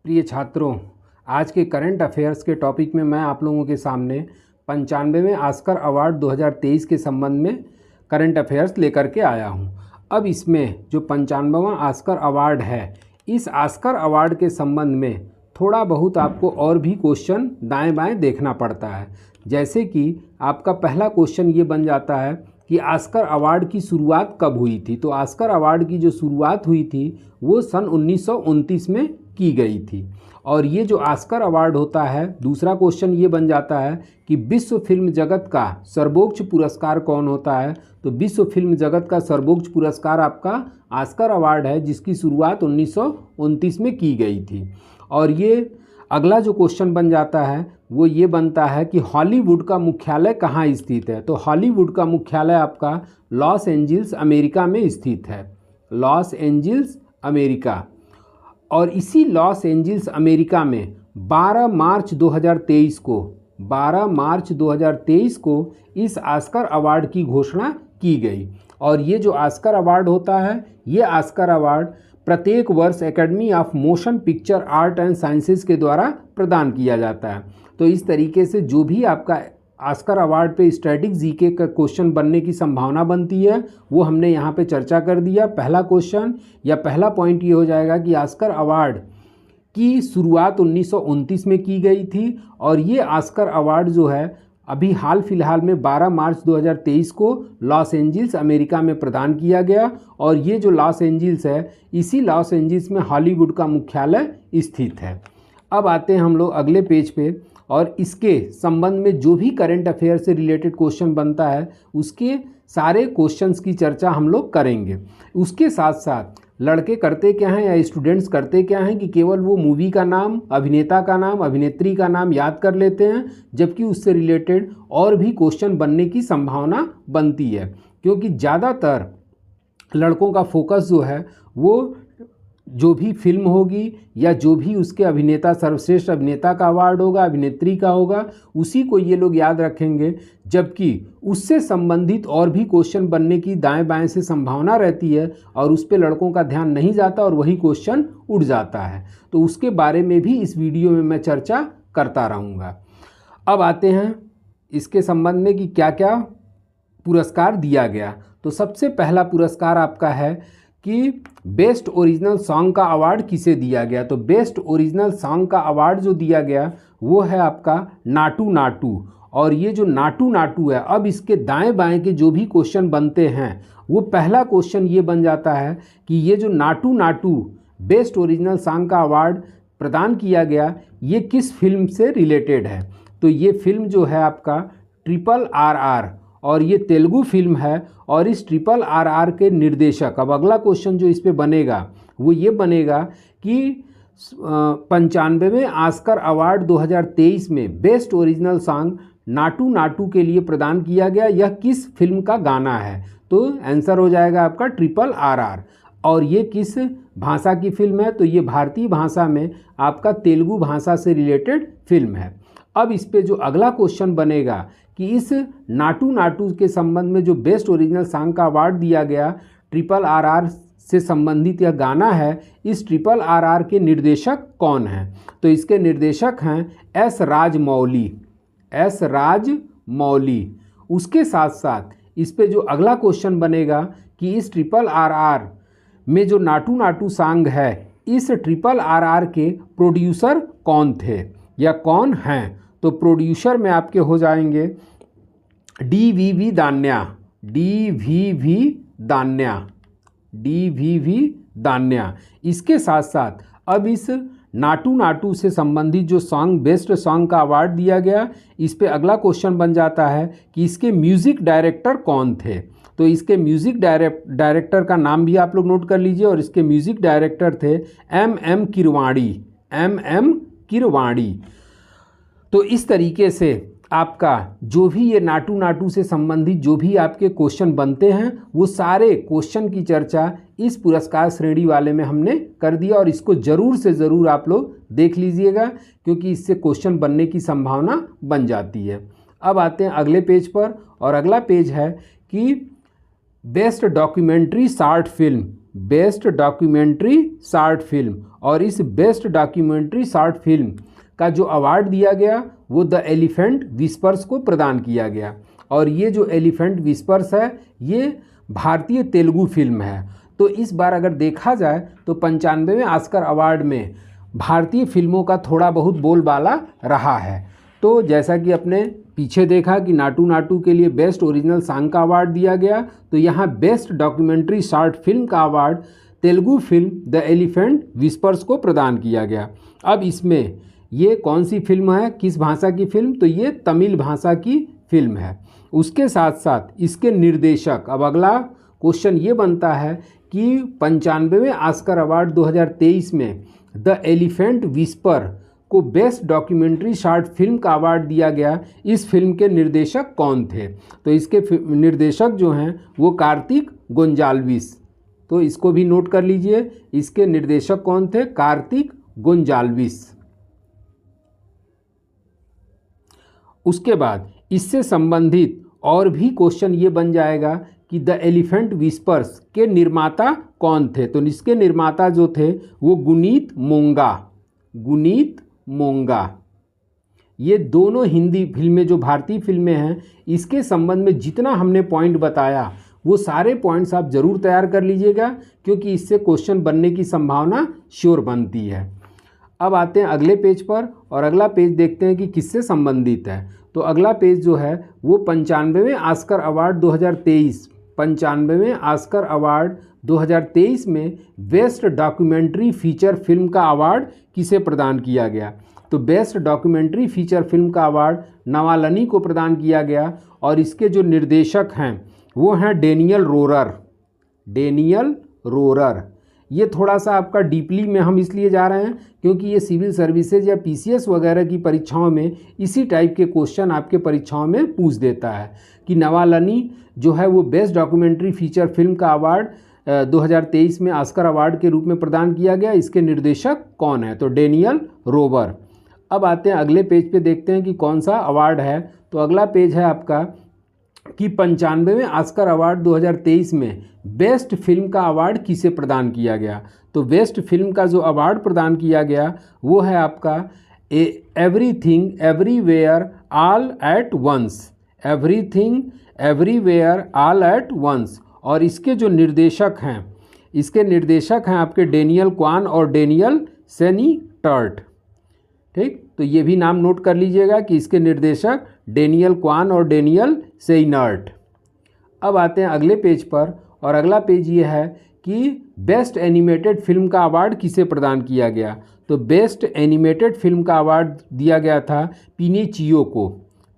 प्रिय छात्रों, आज के करंट अफेयर्स के टॉपिक में मैं आप लोगों के सामने 95वें ऑस्कर अवार्ड 2023 के संबंध में करंट अफेयर्स लेकर के आया हूं। अब इसमें जो 95वां ऑस्कर अवार्ड है, इस ऑस्कर अवार्ड के संबंध में थोड़ा बहुत आपको और भी क्वेश्चन दाएं बाएं देखना पड़ता है। जैसे कि आपका पहला क्वेश्चन ये बन जाता है कि ऑस्कर अवार्ड की शुरुआत कब हुई थी। तो ऑस्कर अवार्ड की जो शुरुआत हुई थी वो सन 1929 में की गई थी। और ये जो ऑस्कर अवार्ड होता है, दूसरा क्वेश्चन ये बन जाता है कि विश्व फिल्म जगत का सर्वोच्च पुरस्कार कौन होता है। तो विश्व फिल्म जगत का सर्वोच्च पुरस्कार आपका ऑस्कर अवार्ड है, जिसकी शुरुआत 1929 में की गई थी। और ये अगला जो क्वेश्चन बन जाता है वो ये बनता है कि हॉलीवुड का मुख्यालय कहाँ स्थित है। तो हॉलीवुड का मुख्यालय आपका लॉस एंजिल्स अमेरिका में स्थित है, लॉस एंजिल्स अमेरिका। और इसी लॉस एंजिल्स अमेरिका में 12 मार्च 2023 को इस ऑस्कर अवार्ड की घोषणा की गई। और ये जो ऑस्कर अवार्ड होता है, ये ऑस्कर अवार्ड प्रत्येक वर्ष academy of motion picture art and sciences के द्वारा प्रदान किया जाता है। तो इस तरीके से जो भी आपका ऑस्कर अवार्ड पे स्टैटिक जीके का क्वेश्चन बनने की संभावना बनती है वो हमने यहाँ पे चर्चा कर दिया। पहला क्वेश्चन या पहला पॉइंट ये हो जाएगा कि ऑस्कर अवार्ड की शुरुआत 1929 में की गई थी। और ये ऑस्कर अवार्ड जो है अभी हाल फिलहाल में 12 मार्च 2023 को लॉस एंजिल्स अमेरिका में प्रदान किया गया। और ये जो लॉस एंजिल्स है, इसी लॉस एंजिल्स में हॉलीवुड का मुख्यालय स्थित है। अब आते हैं हम लोग अगले पेज पे, और इसके संबंध में जो भी करंट अफेयर से रिलेटेड क्वेश्चन बनता है उसके सारे क्वेश्चंस की चर्चा हम लोग करेंगे। उसके साथ साथ लड़के करते क्या हैं या स्टूडेंट्स करते क्या हैं कि केवल वो मूवी का नाम, अभिनेता का नाम, अभिनेत्री का नाम याद कर लेते हैं, जबकि उससे रिलेटेड और भी क्वेश्चन बनने की संभावना बनती है। क्योंकि ज़्यादातर लड़कों का फोकस जो है वो जो भी फिल्म होगी या जो भी उसके अभिनेता, सर्वश्रेष्ठ अभिनेता का अवार्ड होगा, अभिनेत्री का होगा, उसी को ये लोग याद रखेंगे। जबकि उससे संबंधित और भी क्वेश्चन बनने की दाएं बाएं से संभावना रहती है और उस पर लड़कों का ध्यान नहीं जाता और वही क्वेश्चन उड़ जाता है। तो उसके बारे में भी इस वीडियो में मैं चर्चा करता रहूँगा। अब आते हैं इसके संबंध में कि क्या क्या पुरस्कार दिया गया। तो सबसे पहला पुरस्कार आपका है कि बेस्ट ओरिजिनल सॉन्ग का अवार्ड किसे दिया गया। तो बेस्ट ओरिजिनल सॉन्ग का अवार्ड जो दिया गया वो है आपका नाटू नाटू। और ये जो नाटू नाटू है, अब इसके दाएं बाएं के जो भी क्वेश्चन बनते हैं वो पहला क्वेश्चन ये बन जाता है कि ये जो Naatu Naatu best original song का अवार्ड प्रदान किया गया, ये किस फिल्म से रिलेटेड है। तो ये फिल्म जो है आपका RRR, और ये तेलुगु फिल्म है। और इस RRR के निर्देशक, अब अगला क्वेश्चन जो इस पे बनेगा वो ये बनेगा कि 95वें ऑस्कर अवार्ड 2023 में best original song Naatu Naatu के लिए प्रदान किया गया, यह किस फिल्म का गाना है। तो आंसर हो जाएगा आपका RRR। और ये किस भाषा की फिल्म है। तो ये भारतीय भाषा में आपका तेलुगु भाषा से रिलेटेड फिल्म है। अब इस पे जो अगला क्वेश्चन बनेगा कि इस नाटू नाटू के संबंध में जो बेस्ट ओरिजिनल सॉन्ग का अवार्ड दिया गया, RRR से संबंधित यह गाना है, इस RRR के निर्देशक कौन हैं। तो इसके निर्देशक हैं एस राजमौली। उसके साथ साथ इस पे जो अगला क्वेश्चन बनेगा कि इस RRR में जो नाटू नाटू सॉन्ग है, इस RRR के प्रोड्यूसर कौन थे या कौन हैं। तो प्रोड्यूसर में आपके हो जाएंगे DVV दान्या। इसके साथ साथ अब इस नाटू नाटू से संबंधित जो सॉन्ग बेस्ट सॉन्ग का अवार्ड दिया गया, इस पे अगला क्वेश्चन बन जाता है कि इसके म्यूज़िक डायरेक्टर कौन थे। तो इसके म्यूज़िक डायरेक्टर का नाम भी आप लोग नोट कर लीजिए। और इसके म्यूज़िक डायरेक्टर थे MM किरवाणी। तो इस तरीके से आपका जो भी ये नाटू नाटू से संबंधित जो भी आपके क्वेश्चन बनते हैं वो सारे क्वेश्चन की चर्चा इस पुरस्कार श्रेणी वाले में हमने कर दिया। और इसको ज़रूर से ज़रूर आप लोग देख लीजिएगा, क्योंकि इससे क्वेश्चन बनने की संभावना बन जाती है। अब आते हैं अगले पेज पर, और अगला पेज है कि बेस्ट डॉक्यूमेंट्री शॉर्ट फिल्म। और इस बेस्ट डॉक्यूमेंट्री शॉर्ट फिल्म का जो अवार्ड दिया गया वो द एलिफेंट विस्पर्स को प्रदान किया गया। और ये जो एलिफेंट विस्पर्स है ये भारतीय तेलुगु फिल्म है। तो इस बार अगर देखा जाए तो 95वें ऑस्कर अवार्ड में भारतीय फिल्मों का थोड़ा बहुत बोलबाला रहा है। तो जैसा कि अपने पीछे देखा कि नाटू नाटू के लिए बेस्ट ओरिजिनल सॉन्ग का अवार्ड दिया गया, तो यहाँ बेस्ट डॉक्यूमेंट्री शॉर्ट फिल्म का award Telugu film the elephant whispers को प्रदान किया गया। अब इसमें ये कौन सी फिल्म है, किस भाषा की फिल्म, तो ये तमिल भाषा की फिल्म है। उसके साथ साथ इसके निर्देशक, अब अगला क्वेश्चन ये बनता है कि 95वें ऑस्कर अवार्ड 2023 में द एलिफेंट विस्पर को बेस्ट डॉक्यूमेंट्री शॉर्ट फिल्म का अवार्ड दिया गया, इस फिल्म के निर्देशक कौन थे? तो इसके निर्देशक जो हैं वो कार्तिक गोंजाल्विस। तो इसको भी नोट कर लीजिए, इसके निर्देशक कौन थे? कार्तिक गोंजाल्विस। उसके बाद इससे संबंधित और भी क्वेश्चन ये बन जाएगा कि द एलिफेंट विस्पर्स के निर्माता कौन थे? तो इसके निर्माता जो थे वो गुनीत मोंगा। ये दोनों हिंदी फिल्में जो भारतीय फिल्में हैं इसके संबंध में जितना हमने पॉइंट बताया वो सारे पॉइंट्स आप ज़रूर तैयार कर लीजिएगा, क्योंकि इससे क्वेश्चन बनने की संभावना श्योर बनती है। अब आते हैं अगले पेज पर और अगला पेज देखते हैं कि किससे संबंधित है। तो अगला पेज जो है वो 95वें ऑस्कर अवार्ड 2023, 95वें ऑस्कर अवार्ड 2023 में बेस्ट डॉक्यूमेंट्री फीचर फिल्म का अवार्ड किसे प्रदान किया गया? तो बेस्ट डॉक्यूमेंट्री फीचर फिल्म का अवार्ड नवालनी को प्रदान किया गया और इसके जो निर्देशक हैं वो हैं डेनियल रोरर। ये थोड़ा सा आपका डीपली में हम इसलिए जा रहे हैं क्योंकि ये सिविल सर्विसेज या पीसीएस वगैरह की परीक्षाओं में इसी टाइप के क्वेश्चन आपके परीक्षाओं में पूछ देता है कि नवालनी जो है वो बेस्ट डॉक्यूमेंट्री फीचर फिल्म का अवार्ड 2023 में ऑस्कर अवार्ड के रूप में प्रदान किया गया, इसके निर्देशक कौन है? तो डेनियल रोवर। अब आते हैं अगले पेज पे, देखते हैं कि कौन सा अवार्ड है। तो अगला पेज है आपका कि 95वें ऑस्कर अवार्ड 2023 में बेस्ट फिल्म का अवार्ड किसे प्रदान किया गया? तो बेस्ट फिल्म का जो अवार्ड प्रदान किया गया वो है आपका everything everywhere all at once. Everything everywhere all at once. और इसके जो निर्देशक हैं, इसके निर्देशक हैं आपके डेनियल क्वान और डेनियल सेनी टर्ट। ठीक, तो ये भी नाम नोट कर लीजिएगा कि इसके निर्देशक डेनियल क्वान और डेनियल सेइनर्ट। अब आते हैं अगले पेज पर और अगला पेज ये है कि बेस्ट एनिमेटेड फिल्म का अवार्ड किसे प्रदान किया गया? तो बेस्ट एनिमेटेड फिल्म का अवार्ड दिया गया था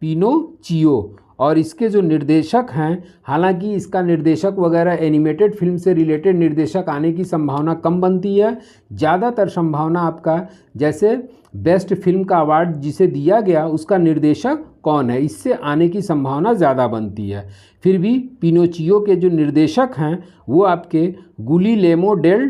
पिनोचियो। और इसके जो निर्देशक हैं, हालांकि इसका निर्देशक वगैरह एनिमेटेड फिल्म से रिलेटेड निर्देशक आने की संभावना कम बनती है। ज़्यादातर संभावना आपका जैसे बेस्ट फिल्म का अवार्ड जिसे दिया गया उसका निर्देशक कौन है, इससे आने की संभावना ज़्यादा बनती है। फिर भी पिनोचियो के जो निर्देशक हैं वो आपके गुलिलेमो डेल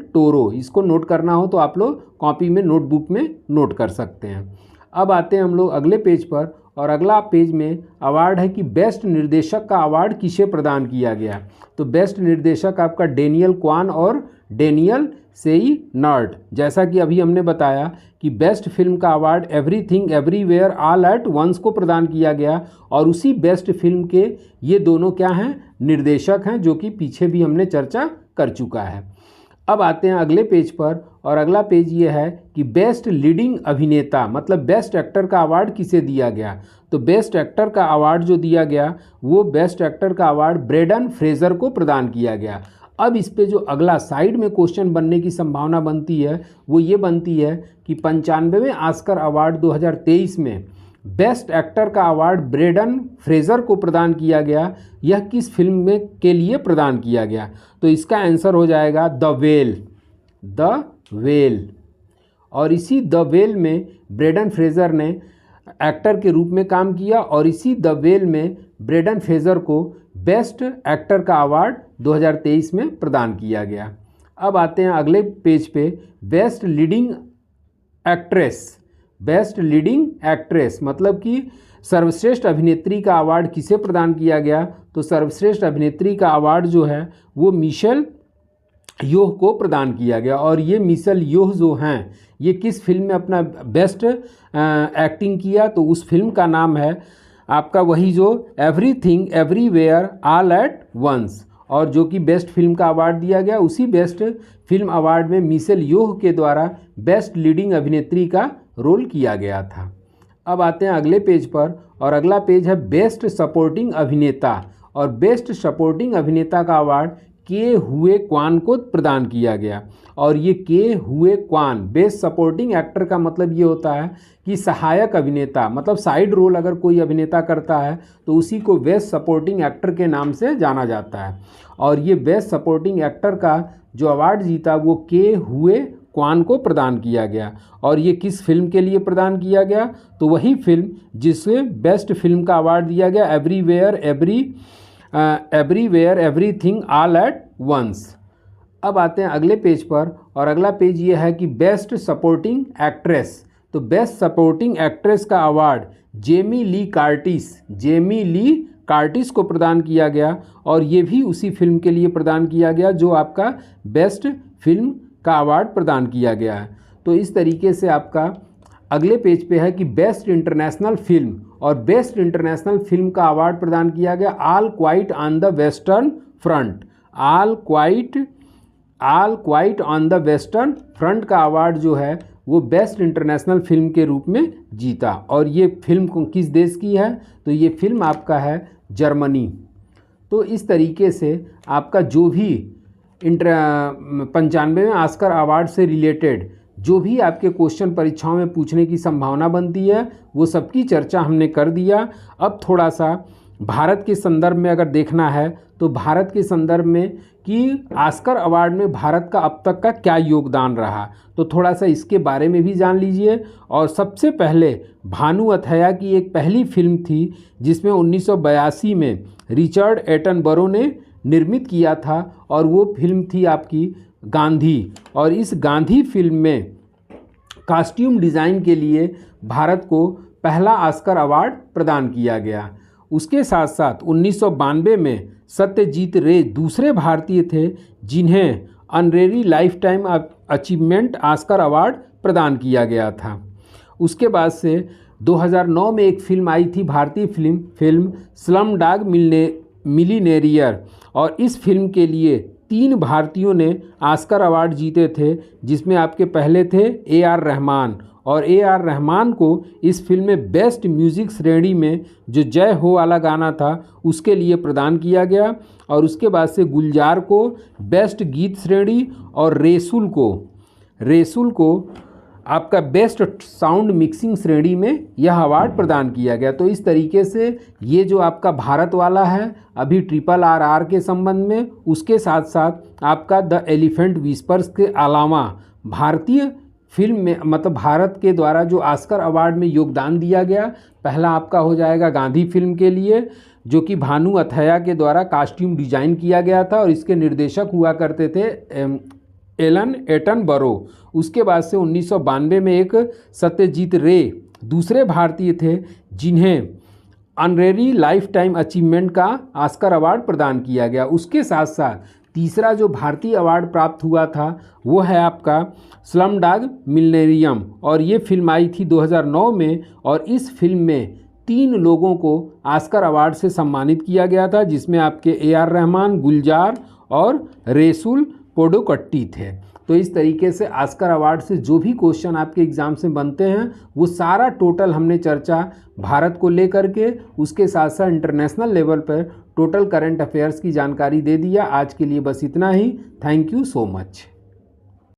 टोरो। इसको नोट करना हो तो आप लोग कॉपी में नोटबुक में नोट कर सकते हैं। अब आते हैं हम लोग अगले पेज पर और अगला पेज में अवार्ड है कि बेस्ट निर्देशक का अवार्ड किसे प्रदान किया गया? तो बेस्ट निर्देशक आपका डेनियल क्वान और डेनियल सेइनर्ट। जैसा कि अभी हमने बताया कि बेस्ट फिल्म का award everything everywhere all at once को प्रदान किया गया और उसी बेस्ट फिल्म के ये दोनों क्या हैं? निर्देशक हैं, जो कि पीछे भी हमने चर्चा कर चुका है। अब आते हैं अगले पेज पर और अगला पेज ये है कि बेस्ट लीडिंग अभिनेता मतलब बेस्ट एक्टर का अवार्ड किसे दिया गया? तो बेस्ट एक्टर का अवार्ड जो दिया गया वो बेस्ट एक्टर का अवार्ड ब्रेंडन फ्रेजर को प्रदान किया गया। अब इस पे जो अगला साइड में क्वेश्चन बनने की संभावना बनती है वो ये बनती है कि 95वें ऑस्कर अवार्ड 2023 में बेस्ट एक्टर का अवार्ड ब्रेंडन फ्रेजर को प्रदान किया गया, यह किस फिल्म में के लिए प्रदान किया गया? तो इसका आंसर हो जाएगा द वेल। और इसी द वेल में ब्रेंडन फ्रेजर ने एक्टर के रूप में काम किया और इसी द वेल में ब्रेंडन फ्रेजर को बेस्ट एक्टर का अवार्ड 2023 में प्रदान किया गया। अब आते हैं अगले पेज पे बेस्ट लीडिंग एक्ट्रेस मतलब कि सर्वश्रेष्ठ अभिनेत्री का अवार्ड किसे प्रदान किया गया? तो सर्वश्रेष्ठ अभिनेत्री का अवार्ड जो है वो मिशेल योह को प्रदान किया गया। और ये मिशेल योह जो हैं ये किस फिल्म में अपना बेस्ट एक्टिंग किया, तो उस फिल्म का नाम है आपका वही जो everything everywhere all at once, और जो कि बेस्ट फिल्म का अवार्ड दिया गया। उसी बेस्ट फिल्म अवार्ड में मिशेल योह के द्वारा बेस्ट लीडिंग अभिनेत्री का रोल किया गया था। अब आते हैं अगले पेज पर, और अगला पेज है बेस्ट सपोर्टिंग अभिनेता, और बेस्ट सपोर्टिंग अभिनेता का अवार्ड के हुए क्वान को प्रदान किया गया। और ये के हुए क्वान बेस्ट सपोर्टिंग एक्टर का मतलब ये होता है कि सहायक अभिनेता, मतलब साइड रोल अगर कोई अभिनेता करता है तो उसी को बेस्ट सपोर्टिंग एक्टर के नाम से जाना जाता है। और ये बेस्ट सपोर्टिंग एक्टर का जो अवार्ड जीता वो के हुए क्वान को प्रदान किया गया। और ये किस फिल्म के लिए प्रदान किया गया, तो वही फिल्म जिसे बेस्ट फिल्म का अवार्ड दिया गया, everywhere everything all at once. अब आते हैं अगले पेज पर, और अगला पेज ये है कि बेस्ट सपोर्टिंग एक्ट्रेस। तो बेस्ट सपोर्टिंग एक्ट्रेस का अवार्ड जेमी ली कार्टिस को प्रदान किया गया, और ये भी उसी फिल्म के लिए प्रदान किया गया जो आपका बेस्ट फिल्म का अवार्ड प्रदान किया गया है। तो इस तरीके से आपका अगले पेज पे है कि बेस्ट इंटरनेशनल फिल्म, और बेस्ट इंटरनेशनल फिल्म का अवार्ड प्रदान किया गया all quite on the western front. All quite on the western front का अवार्ड जो है वो बेस्ट इंटरनेशनल फिल्म के रूप में जीता। और ये फिल्म किस देश की है, तो ये फिल्म आपका है जर्मनी। तो इस तरीके से आपका जो भी 95वें ऑस्कर अवार्ड से रिलेटेड जो भी आपके क्वेश्चन परीक्षाओं में पूछने की संभावना बनती है वो सबकी चर्चा हमने कर दिया। अब थोड़ा सा भारत के संदर्भ में अगर देखना है तो भारत के संदर्भ में कि ऑस्कर अवार्ड में भारत का अब तक का क्या योगदान रहा, तो थोड़ा सा इसके बारे में भी जान लीजिए। और सबसे पहले भानु अथैया की एक पहली फिल्म थी जिसमें 1982 में रिचर्ड एटनबरो ने निर्मित किया था, और वो फिल्म थी आपकी गांधी। और इस गांधी फिल्म में कॉस्ट्यूम डिज़ाइन के लिए भारत को पहला ऑस्कर अवार्ड प्रदान किया गया। उसके साथ साथ 1992 में सत्यजीत रे दूसरे भारतीय थे जिन्हें honorary life time achievement Oscar award प्रदान किया गया था। उसके बाद से 2009 में एक फिल्म आई थी, भारतीय फिल्म स्लम डॉग मिलिनेरियर, और इस फिल्म के लिए 3 भारतीयों ने ऑस्कर अवार्ड जीते थे, जिसमें आपके पहले थे AR रहमान, और AR रहमान को इस फिल्म में बेस्ट म्यूज़िक श्रेणी में जो जय हो वाला गाना था उसके लिए प्रदान किया गया। और उसके बाद से गुलजार को बेस्ट गीत श्रेणी, और रेसुल को आपका बेस्ट साउंड मिक्सिंग श्रेणी में यह अवार्ड प्रदान किया गया। तो इस तरीके से ये जो आपका भारत वाला है अभी RRR के संबंध में, उसके साथ साथ आपका द एलिफेंट विस्पर्स के अलावा भारतीय फिल्म में मतलब भारत के द्वारा जो ऑस्कर अवार्ड में योगदान दिया गया, पहला आपका हो जाएगा गांधी फिल्म के लिए जो कि भानु अथैया के द्वारा कॉस्ट्यूम डिजाइन किया गया था, और इसके निर्देशक हुआ करते थे एलन एटनबरो। उसके बाद से 1992 में एक सत्यजीत रे दूसरे भारतीय थे जिन्हें ऑनरेरी लाइफ टाइम अचीवमेंट का ऑस्कर अवार्ड प्रदान किया गया। उसके साथ साथ तीसरा जो भारतीय अवार्ड प्राप्त हुआ था वो है आपका स्लम डॉग मिलिनेरियम, और ये फिल्म आई थी 2009 में, और इस फिल्म में 3 लोगों को ऑस्कर अवार्ड से सम्मानित किया गया था, जिसमें आपके AR रहमान, गुलजार और रेसुल पोडोकट्टी थे। तो इस तरीके से ऑस्कर अवार्ड से जो भी क्वेश्चन आपके एग्ज़ाम से बनते हैं वो सारा टोटल हमने चर्चा भारत को लेकर के, उसके साथ साथ इंटरनेशनल लेवल पर टोटल करंट अफेयर्स की जानकारी दे दिया। आज के लिए बस इतना ही। Thank you so much.